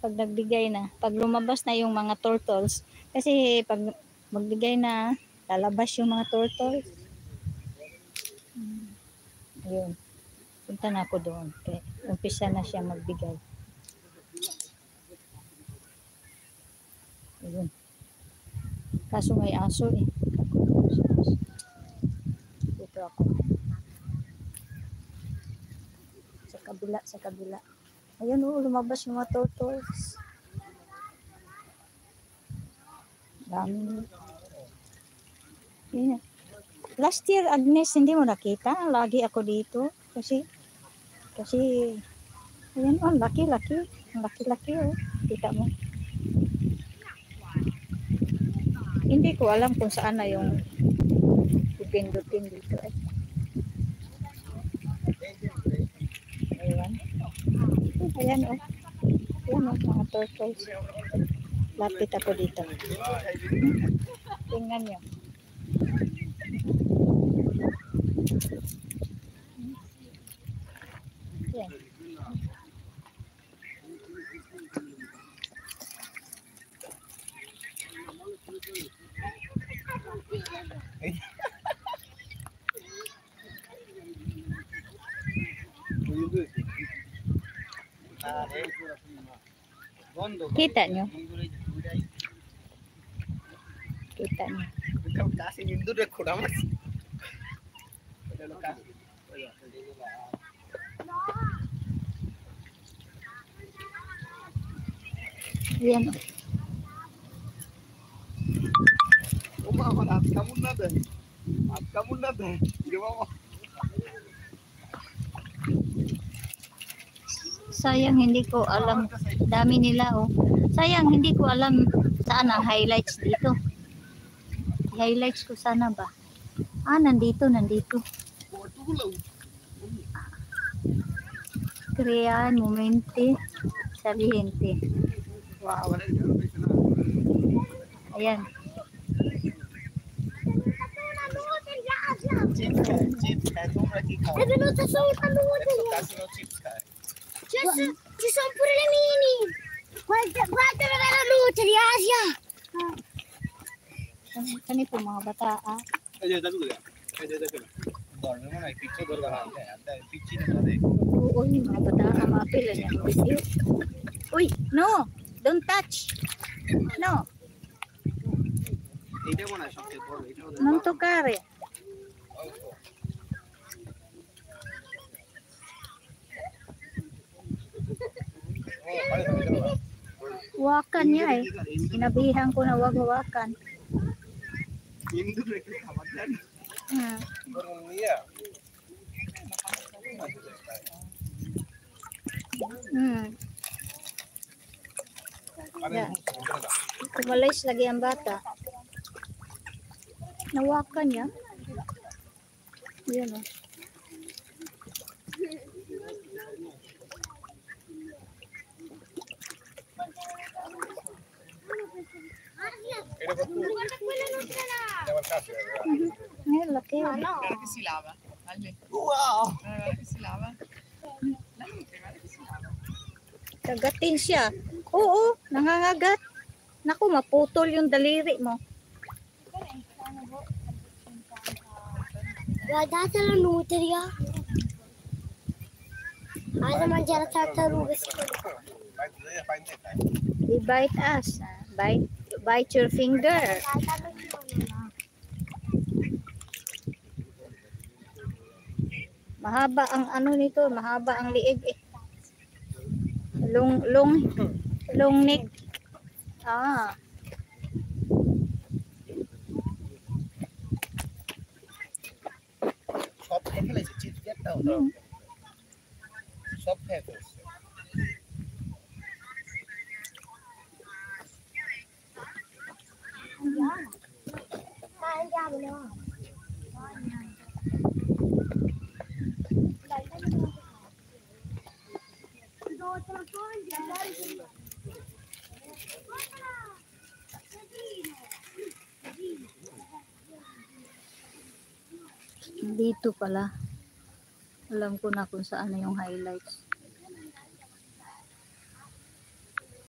pag nagbigay na, pag lumabas na yung mga turtles, kasi pag magbigay na, lalabas yung mga turtles. Ayun, punta na ako doon. Okay. Umpisa na siya magbigay. Ayun. Kaso may aso eh. Dito ako. Sa kabila. Ayun oh, lumabas yung mga turtles. Dami. Yun. Last year, Agnes, hindi mo nakita. Lagi ako dito. Kasi, ayan oh, laki-laki. Laki-laki oh. Kita mo. Hindi ko alam kung saan na yung pipindutin dito eh. Ayan. Ayan oh. Ayan oh, mga turtles. Lapit ako dito. Tingnan nyo. Ayan. Kita nyo? Kita nyo. Ayan. Sayang hindi ko alam. Dami nila oh. Sayang hindi ko alam saan ang highlights dito. Highlights ko sana ba? Ah, nandito. Crean momenti saliente. Wow. Ayan. Ci sono pure le mini. Guarda la luce di Asia. Kani po mga bata ah. Oo, yung mga bata ah, mapila niya. Uy, no! Don't touch! No! Non toccare. Wakan niya eh. Sinabihan ko na wag hawakan. Yeah. Kumalis lagi ang bata. Nawakan niya. Yan o. Laki o. Guarda che si lava. Wow! Guarda che si lava. La luce, guarda che si lava. Kagatin siya. Oo, nangangagat. Naku, maputol yung daliri mo. Guardate la nutria. Vado a mangiare tartarughe. They bite us. Bite your finger. Mahaba ang ano nito, mahaba ang liig eh. Long neck. Ah. Shop peppers is cheap get down. Shop peppers. Mangiamolo. Dito pala. Alam ko na kung saan na yung highlights.